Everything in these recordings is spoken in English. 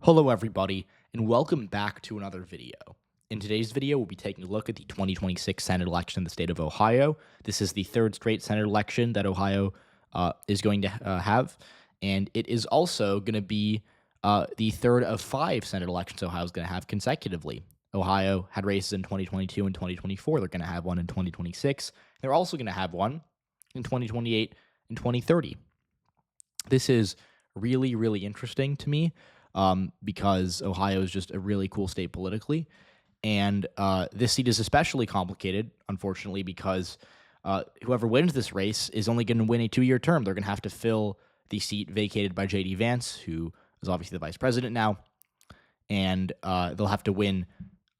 Hello everybody, and welcome back to another video. In today's video, we'll be taking a look at the 2026 Senate election in the state of Ohio. This is the third straight Senate election that Ohio is going to have, and it is also going to be the third of 5 Senate elections Ohio is going to have consecutively. Ohio had races in 2022 and 2024. They're going to have one in 2026. They're also going to have one in 2028 and 2030. This is really, really interesting to me. Because Ohio is just a really cool state politically. And this seat is especially complicated, unfortunately, because whoever wins this race is only going to win a 2-year term. They're going to have to fill the seat vacated by J.D. Vance, who is obviously the vice president now. And they'll have to win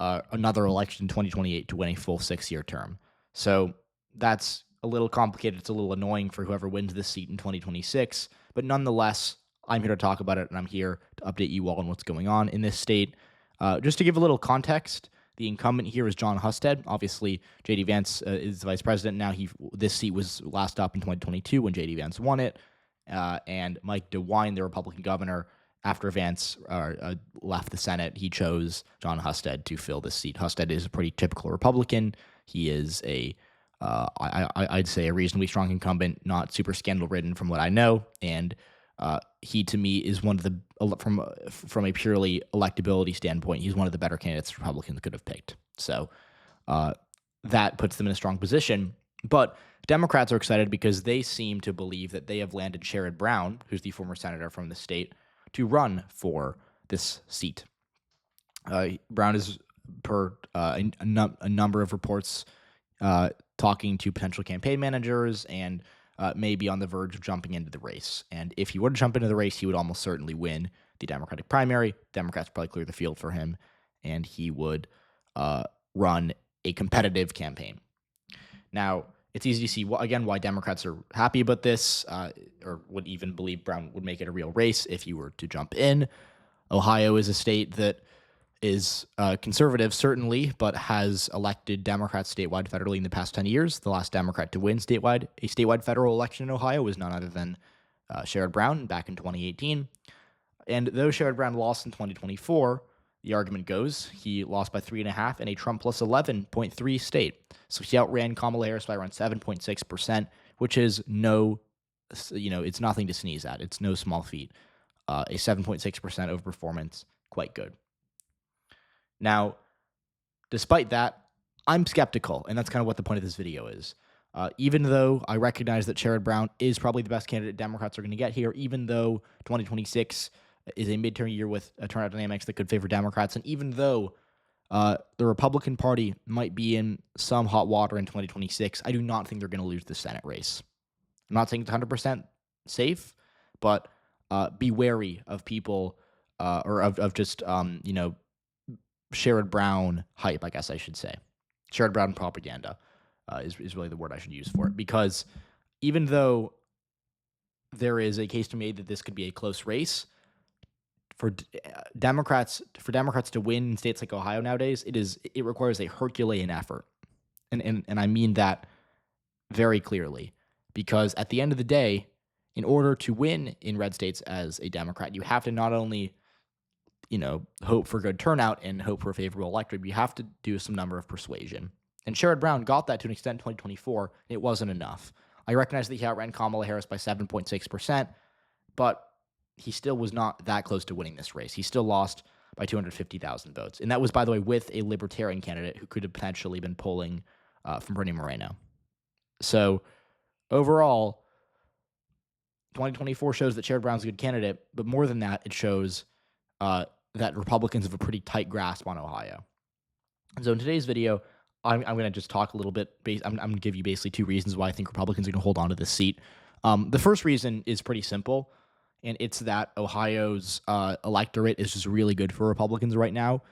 another election in 2028 to win a full 6-year term. So that's a little complicated. It's a little annoying for whoever wins this seat in 2026. But nonetheless, I'm here to talk about it, and I'm here to update you all on what's going on in this state. Just to give a little context, the incumbent here is Jon Husted. Obviously, J.D. Vance is the vice president now. This seat was last up in 2022 when J.D. Vance won it, and Mike DeWine, the Republican governor, after Vance left the Senate, he chose Jon Husted to fill this seat. Husted is a pretty typical Republican. He is I'd say a reasonably strong incumbent, not super scandal-ridden from what I know, and he, to me, is one of the, from a purely electability standpoint, he's one of the better candidates Republicans could have picked. So that puts them in a strong position. But Democrats are excited because they seem to believe that they have landed Sherrod Brown, who's the former senator from the state, to run for this seat. Brown is, per a number of reports, talking to potential campaign managers and may be on the verge of jumping into the race. And if he were to jump into the race, he would almost certainly win the Democratic primary. Democrats probably clear the field for him, and he would run a competitive campaign. Now, it's easy to see, again, why Democrats are happy about this, or would even believe Brown would make it a real race if he were to jump in. Ohio is a state that is conservative, certainly, but has elected Democrats statewide federally in the past 10 years. The last Democrat to win a statewide federal election in Ohio was none other than Sherrod Brown back in 2018. And though Sherrod Brown lost in 2024, the argument goes he lost by 3.5 in a Trump plus 11.3 state. So he outran Kamala Harris by around 7.6%, which is it's nothing to sneeze at. It's no small feat. A 7.6% overperformance, quite good. Now, despite that, I'm skeptical, and that's kind of what the point of this video is. Even though I recognize that Sherrod Brown is probably the best candidate Democrats are going to get here, even though 2026 is a midterm year with turnout dynamics that could favor Democrats, and even though the Republican Party might be in some hot water in 2026, I do not think they're going to lose the Senate race. I'm not saying it's 100% safe, but be wary of people or of just Sherrod Brown hype, I guess I should say. Sherrod Brown propaganda is really the word I should use for it, because even though there is a case to be made that this could be a close race, for Democrats to win in states like Ohio nowadays, it requires a Herculean effort, and I mean that very clearly, because at the end of the day, in order to win in red states as a Democrat, you have to not only hope for good turnout and hope for a favorable electorate, but you have to do some number of persuasion. And Sherrod Brown got that to an extent in 2024. It wasn't enough. I recognize that he outran Kamala Harris by 7.6%, but he still was not that close to winning this race. He still lost by 250,000 votes. And that was, by the way, with a libertarian candidate who could have potentially been polling from Bernie Moreno. So overall, 2024 shows that Sherrod Brown's a good candidate, but more than that, it shows that Republicans have a pretty tight grasp on Ohio. So in today's video, I'm going to just talk a little bit. I'm going to give you basically 2 reasons why I think Republicans are going to hold on to this seat. The first reason is pretty simple, and it's that Ohio's electorate is just really good for Republicans right now.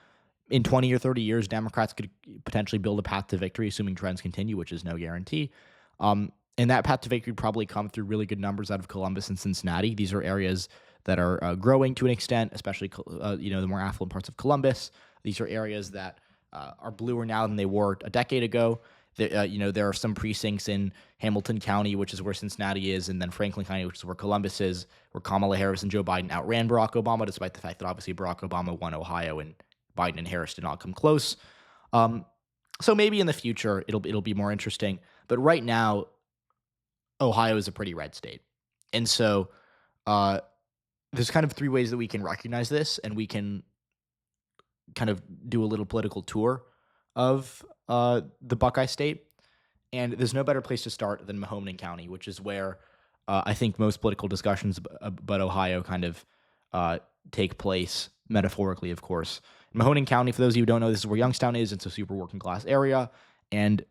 In 20 or 30 years, Democrats could potentially build a path to victory, assuming trends continue, which is no guarantee. And that path to victory would probably come through really good numbers out of Columbus and Cincinnati. These are areas that are growing to an extent, especially the more affluent parts of Columbus. These are areas that are bluer now than they were a decade ago. There are some precincts in Hamilton County, which is where Cincinnati is, and then Franklin County, which is where Columbus is, where Kamala Harris and Joe Biden outran Barack Obama, despite the fact that obviously Barack Obama won Ohio and Biden and Harris did not come close. So maybe in the future it'll be more interesting, but right now Ohio is a pretty red state, and so there's kind of three ways that we can recognize this, and we can kind of do a little political tour of the Buckeye State. And there's no better place to start than Mahoning County, which is where I think most political discussions about Ohio kind of take place, metaphorically, of course. Mahoning County, for those of you who don't know, this is where Youngstown is. It's a super working class area. And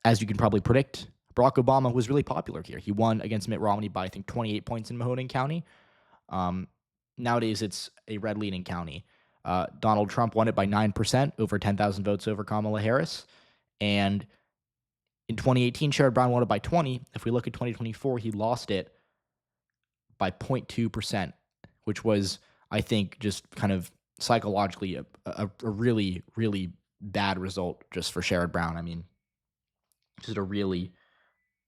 as you can probably predict, Barack Obama was really popular here. He won against Mitt Romney by, I think, 28 points in Mahoning County. Nowadays, it's a red-leaning county. Donald Trump won it by 9%, over 10,000 votes over Kamala Harris. And in 2018, Sherrod Brown won it by 20. If we look at 2024, he lost it by 0.2%, which was, I think, just kind of psychologically a really, really bad result just for Sherrod Brown. I mean, just a really,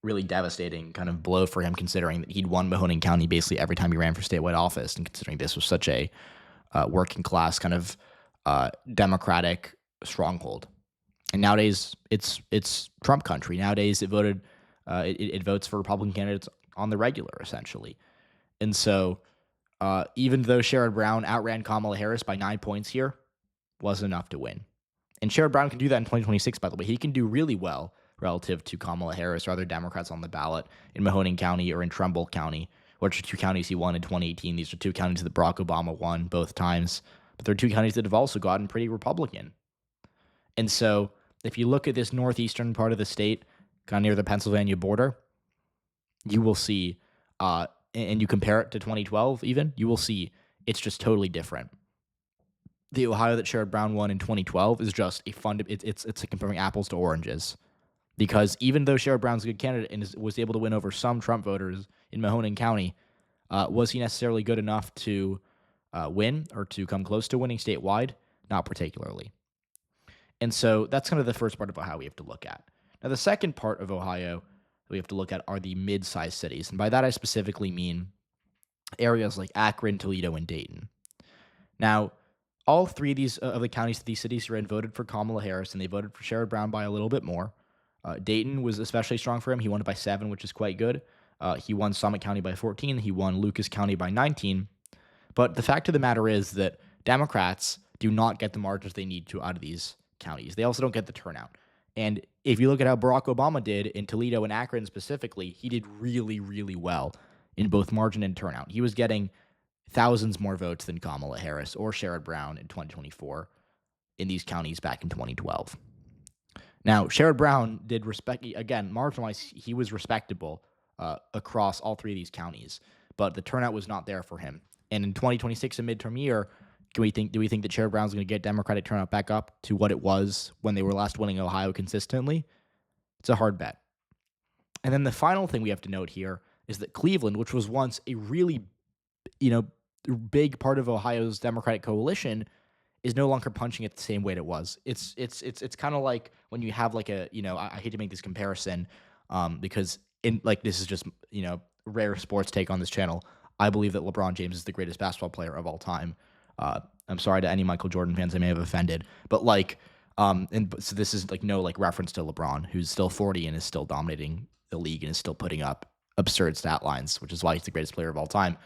really devastating kind of blow for him, considering that he'd won Mahoning County basically every time he ran for statewide office, and considering this was such a working class kind of Democratic stronghold. And nowadays it's Trump country. Nowadays it votes for Republican candidates on the regular, essentially. And so even though Sherrod Brown outran Kamala Harris by 9 points here, wasn't enough to win. And Sherrod Brown can do that in 2026, by the way. He can do really well relative to Kamala Harris or other Democrats on the ballot in Mahoning County or in Trumbull County, which are two counties he won in 2018. These are two counties that Barack Obama won both times, but they're two counties that have also gotten pretty Republican. And so if you look at this northeastern part of the state, kind of near the Pennsylvania border, you will see, and you compare it to 2012 even, you will see it's just totally different. The Ohio that Sherrod Brown won in 2012 is just it's like comparing apples to oranges. Because even though Sherrod Brown's a good candidate and was able to win over some Trump voters in Mahoning County, was he necessarily good enough to win or to come close to winning statewide? Not particularly. And so that's kind of the first part of Ohio we have to look at. Now, the second part of Ohio that we have to look at are the mid-sized cities. And by that, I specifically mean areas like Akron, Toledo, and Dayton. Now, all three of these of the counties that these cities are in voted for Kamala Harris, and they voted for Sherrod Brown by a little bit more. Dayton was especially strong for him. He won it by 7, which is quite good. He won Summit County by 14. He won Lucas County by 19. But the fact of the matter is that Democrats do not get the margins they need to out of these counties. They also don't get the turnout. And if you look at how Barack Obama did in Toledo and Akron specifically, he did really, really well in both margin and turnout. He was getting thousands more votes than Kamala Harris or Sherrod Brown in 2024 in these counties back in 2012. Now, Sherrod Brown did marginalized, he was respectable across all three of these counties, but the turnout was not there for him. And in 2026, a midterm year, do we think that Sherrod Brown's going to get Democratic turnout back up to what it was when they were last winning Ohio consistently? It's a hard bet. And then the final thing we have to note here is that Cleveland, which was once a really, big part of Ohio's Democratic coalition, is no longer punching at the same weight it was. It's kind of like when you have like I hate to make this comparison, because this is just rare sports take on this channel. I believe that LeBron James is the greatest basketball player of all time. I'm sorry to any Michael Jordan fans I may have offended, but so this is no reference to LeBron, who's still 40 and is still dominating the league and is still putting up absurd stat lines, which is why he's the greatest player of all time.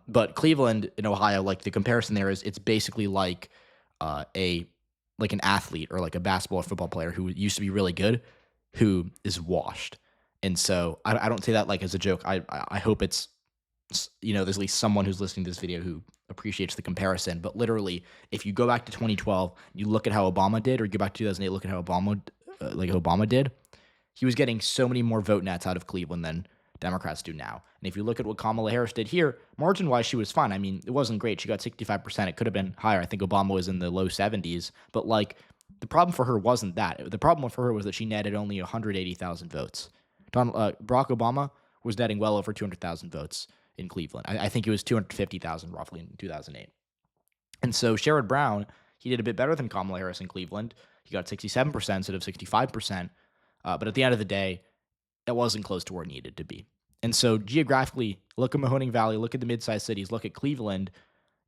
But Cleveland in Ohio, the comparison there is it's basically like an athlete or like a basketball or football player who used to be really good, who is washed. And so I don't say that as a joke. I hope it's, there's at least someone who's listening to this video who appreciates the comparison. But literally, if you go back to 2012, you look at how Obama did, or you go back to 2008, look at how Obama did, he was getting so many more vote nets out of Cleveland than Democrats do now. And if you look at what Kamala Harris did here, margin-wise, she was fine. I mean, it wasn't great. She got 65%. It could have been higher. I think Obama was in the low 70s. But, the problem for her wasn't that. The problem for her was that she netted only 180,000 votes. Barack Obama was netting well over 200,000 votes in Cleveland. I think it was 250,000 roughly in 2008. And so Sherrod Brown, he did a bit better than Kamala Harris in Cleveland. He got 67% instead of 65%. But at the end of the day, it wasn't close to where it needed to be. And so geographically, look at Mahoning Valley, look at the mid-sized cities, look at Cleveland.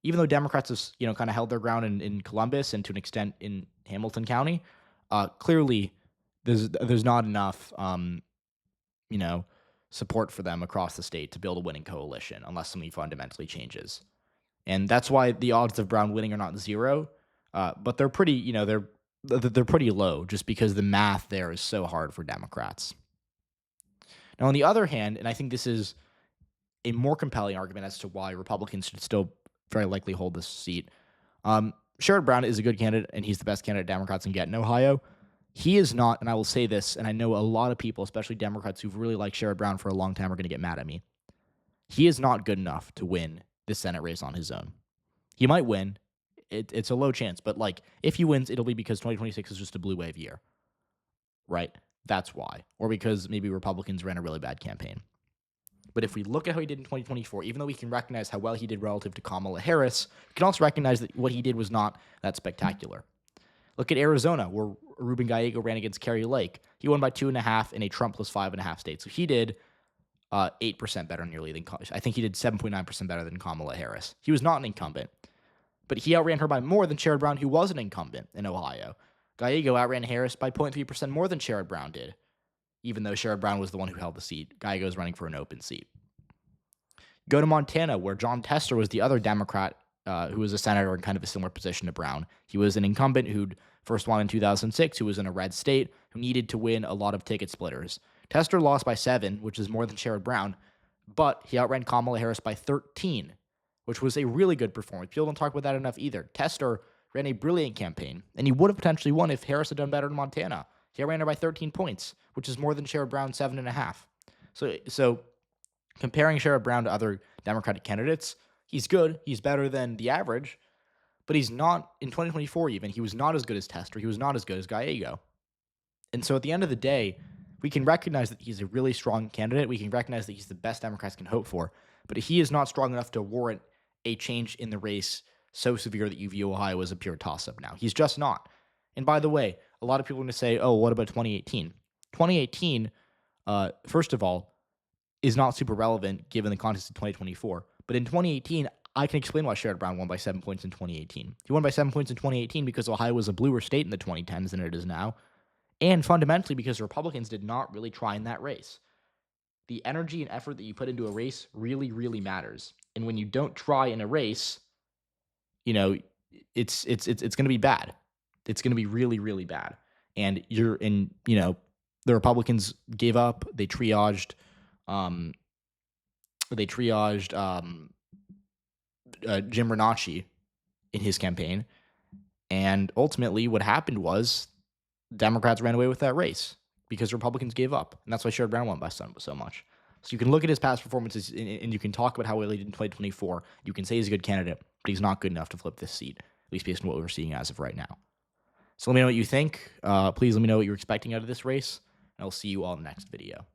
Even though Democrats have, kind of held their ground in Columbus and to an extent in Hamilton County, clearly there's not enough, support for them across the state to build a winning coalition unless something fundamentally changes. And that's why the odds of Brown winning are not zero, but they're pretty, they're pretty low just because the math there is so hard for Democrats. Now, on the other hand, and I think this is a more compelling argument as to why Republicans should still very likely hold this seat. Sherrod Brown is a good candidate, and he's the best candidate Democrats can get in Ohio. He is not, and I will say this, and I know a lot of people, especially Democrats who've really liked Sherrod Brown for a long time, are going to get mad at me. He is not good enough to win this Senate race on his own. He might win. It's a low chance, but if he wins, it'll be because 2026 is just a blue wave year, right? That's why. Or because maybe Republicans ran a really bad campaign. But if we look at how he did in 2024, even though we can recognize how well he did relative to Kamala Harris, we can also recognize that what he did was not that spectacular. Look at Arizona, where Ruben Gallego ran against Kari Lake. He won by 2.5 in a Trump plus 5.5 state. So he did 8% better nearly than, I think he did 7.9% better than Kamala Harris. He was not an incumbent, but he outran her by more than Sherrod Brown, who was an incumbent in Ohio. Gallego outran Harris by 0.3% more than Sherrod Brown did, even though Sherrod Brown was the one who held the seat. Gallego is running for an open seat. Go to Montana, where Jon Tester was the other Democrat who was a senator in kind of a similar position to Brown. He was an incumbent who'd first won in 2006, who was in a red state, who needed to win a lot of ticket splitters. Tester lost by 7, which is more than Sherrod Brown, but he outran Kamala Harris by 13, which was a really good performance. People don't talk about that enough either. Tester ran a brilliant campaign, and he would have potentially won if Harris had done better in Montana. He outran her by 13 points, which is more than Sherrod Brown's 7.5. So comparing Sherrod Brown to other Democratic candidates, he's good. He's better than the average, but he's not, in 2024 even, he was not as good as Tester. He was not as good as Gallego. And so at the end of the day, we can recognize that he's a really strong candidate. We can recognize that he's the best Democrats can hope for, but he is not strong enough to warrant a change in the race so severe that you view Ohio as a pure toss-up now. He's just not. And by the way, a lot of people are going to say, oh, what about 2018? 2018, first of all, is not super relevant given the context of 2024. But in 2018, I can explain why Sherrod Brown won by 7 points in 2018. He won by 7 points in 2018 because Ohio was a bluer state in the 2010s than it is now, and fundamentally because Republicans did not really try in that race. The energy and effort that you put into a race really, really matters. And when you don't try in a race, it's going to be bad. It's going to be really, really bad. And the Republicans gave up. They triaged Jim Renacci in his campaign. And ultimately what happened was Democrats ran away with that race because Republicans gave up. And that's why Sherrod Brown won by so much. So you can look at his past performances and you can talk about how well he did in 2024. You can say he's a good candidate, but he's not good enough to flip this seat, at least based on what we're seeing as of right now. So let me know what you think. Please let me know what you're expecting out of this race, and I'll see you all in the next video.